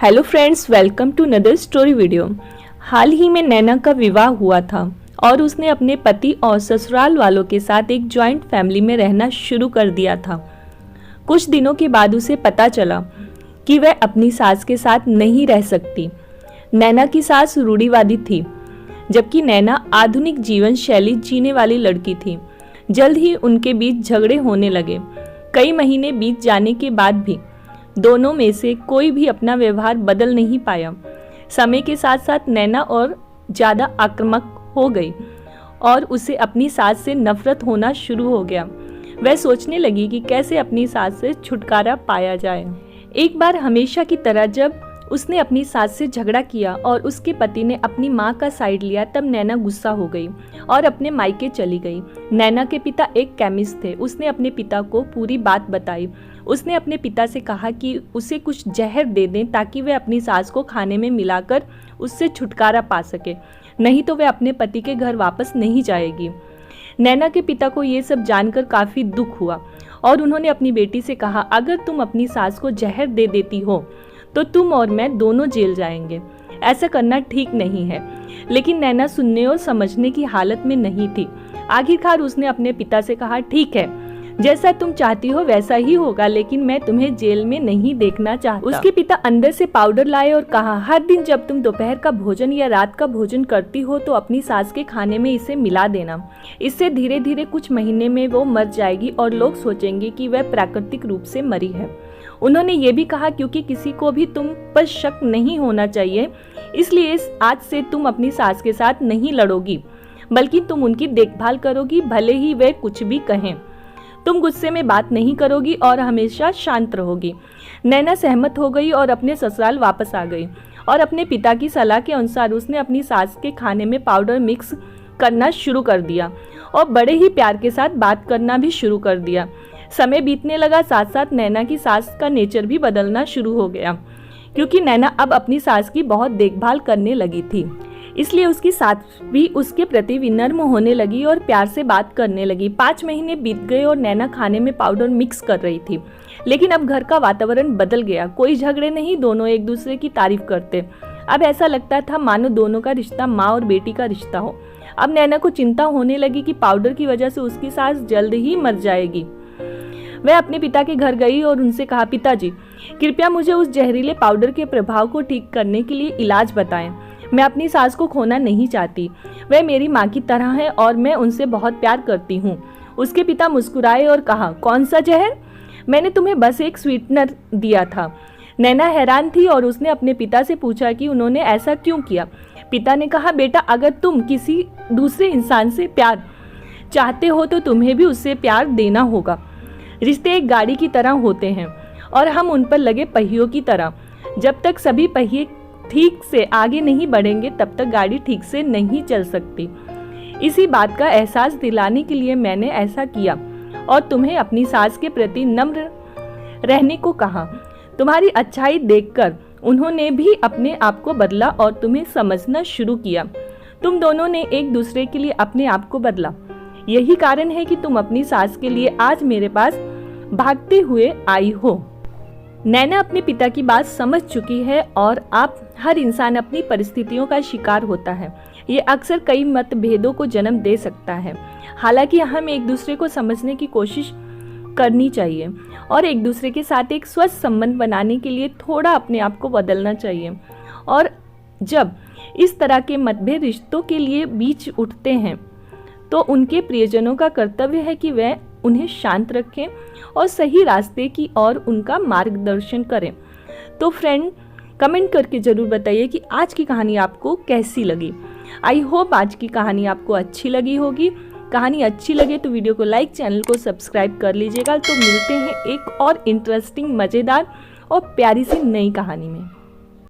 Hello friends, welcome to another story video. हाल ही में नैना का विवाह हुआ था और उसने अपने पति और ससुराल वालों के साथ एक जॉइंट फैमिली में रहना शुरू कर दिया था। कुछ दिनों के बाद उसे पता चला कि वह अपनी सास के साथ नहीं रह सकती। नैना की सास रूढ़िवादी थी, जबकि नैना आधुनिक जीवन शैली जीने वाली लड़की थी। जल्द ही उनके बीच झगड़े होने लगे। कई महीने बीत जाने के बाद भी दोनों में से कोई भी अपना व्यवहार बदल नहीं पाया। समय के साथ साथ नैना और ज़्यादा आक्रामक हो गई और उसे अपनी सास से नफरत होना शुरू हो गया। वह सोचने लगी कि कैसे अपनी सास से छुटकारा पाया जाए। एक बार हमेशा की तरह जब उसने अपनी सास से झगड़ा किया और उसके पति ने अपनी माँ का साइड लिया, तब नैना गुस्सा हो गई और अपने मायके चली गई। नैना के पिता एक केमिस्ट थे। उसने अपने पिता को पूरी बात बताई। उसने अपने पिता से कहा कि उसे कुछ जहर दे दें ताकि वह अपनी सास को खाने में मिलाकर उससे छुटकारा पा सके, नहीं तो वह अपने पति के घर वापस नहीं जाएगी। नैना के पिता को ये सब जानकर काफ़ी दुख हुआ और उन्होंने अपनी बेटी से कहा, अगर तुम अपनी सास को जहर दे देती हो तो तुम और मैं दोनों जेल जाएंगे। ऐसा करना ठीक नहीं है। लेकिन नैना सुनने और समझने की हालत में नहीं थी। आखिरकार उसने अपने पिता से कहा, ठीक है, जैसा तुम चाहती हो वैसा ही होगा, लेकिन मैं तुम्हें जेल में नहीं देखना चाहता। उसके पिता अंदर से पाउडर लाए और कहा, हर दिन जब तुम दोपहर का भोजन या रात का भोजन करती हो तो अपनी सास के खाने में इसे मिला देना। इससे धीरे धीरे कुछ महीने में वो मर जाएगी और लोग सोचेंगे कि वह प्राकृतिक रूप से मरी है। उन्होंने ये भी कहा, क्योंकि किसी को भी तुम पर शक नहीं होना चाहिए, इसलिए आज से तुम अपनी सास के साथ नहीं लड़ोगी, बल्कि तुम उनकी देखभाल करोगी, भले ही वे कुछ भी कहें। तुम गुस्से में बात नहीं करोगी और हमेशा शांत रहोगी। नैना सहमत हो गई और अपने ससुराल वापस आ गई और अपने पिता की सलाह के अनुसार उसने अपनी सास के खाने में पाउडर मिक्स करना शुरू कर दिया और बड़े ही प्यार के साथ बात करना भी शुरू कर दिया। समय बीतने लगा, साथ साथ नैना की सास का नेचर भी बदलना शुरू हो गया, क्योंकि नैना अब अपनी सास की बहुत देखभाल करने लगी थी। इसलिए उसकी सास भी उसके प्रति विनम्र होने लगी और प्यार से बात करने लगी। 5 महीने बीत गए और नैना खाने में पाउडर मिक्स कर रही थी। लेकिन अब घर का वातावरण बदल गया। कोई झगड़े नहीं, दोनों एक दूसरे की तारीफ करते। अब ऐसा लगता था मानो दोनों का रिश्ता माँ और बेटी का रिश्ता हो। अब नैना को चिंता होने लगी कि पाउडर की वजह से उसकी सास जल्द ही मर जाएगी। वह अपने पिता के घर गई और उनसे कहा, पिताजी, कृपया मुझे उस जहरीले पाउडर के प्रभाव को ठीक करने के लिए इलाज बताएं। मैं अपनी सास को खोना नहीं चाहती। वह मेरी माँ की तरह है और मैं उनसे बहुत प्यार करती हूँ। उसके पिता मुस्कुराए और कहा, कौन सा जहर? मैंने तुम्हें बस एक स्वीटनर दिया था। नैना हैरान थी और उसने अपने पिता से पूछा कि उन्होंने ऐसा क्यों किया। पिता ने कहा, बेटा, अगर तुम किसी दूसरे इंसान से प्यार चाहते हो तो तुम्हें भी उससे प्यार देना होगा। रिश्ते एक गाड़ी की तरह होते हैं और हम उन पर लगे पहियों की तरह। जब तक सभी पहिए ठीक से आगे नहीं बढ़ेंगे तब तक गाड़ी ठीक से नहीं चल सकती। इसी बात का एहसास दिलाने के लिए मैंने ऐसा किया और तुम्हें अपनी सास के प्रति नम्र रहने को कहा। तुम्हारी अच्छाई देखकर उन्होंने भी अपने आप को बदला और तुम्हें समझना शुरू किया। तुम दोनों ने एक दूसरे के लिए अपने आप को बदला। यही कारण है कि तुम अपनी सास के लिए आज मेरे पास भागते हुए आई हो। नैना अपने पिता की बात समझ चुकी है और अब हर इंसान अपनी परिस्थितियों का शिकार होता है। ये अक्सर कई मतभेदों को जन्म दे सकता है। हालांकि हम एक दूसरे को समझने की कोशिश करनी चाहिए और एक दूसरे के साथ एक स्वस्थ संबंध बनाने के लिए थोड़ा अपने आप को बदलना चाहिए। और जब इस तरह के मतभेद रिश्तों के लिए बीच उठते हैं तो उनके प्रियजनों का कर्तव्य है कि वह उन्हें शांत रखें और सही रास्ते की ओर उनका मार्गदर्शन करें। तो फ्रेंड, कमेंट करके ज़रूर बताइए कि आज की कहानी आपको कैसी लगी। आई होप आज की कहानी आपको अच्छी लगी होगी। कहानी अच्छी लगे तो वीडियो को लाइक, चैनल को सब्सक्राइब कर लीजिएगा। तो मिलते हैं एक और इंटरेस्टिंग, मज़ेदार और प्यारी सी नई कहानी में।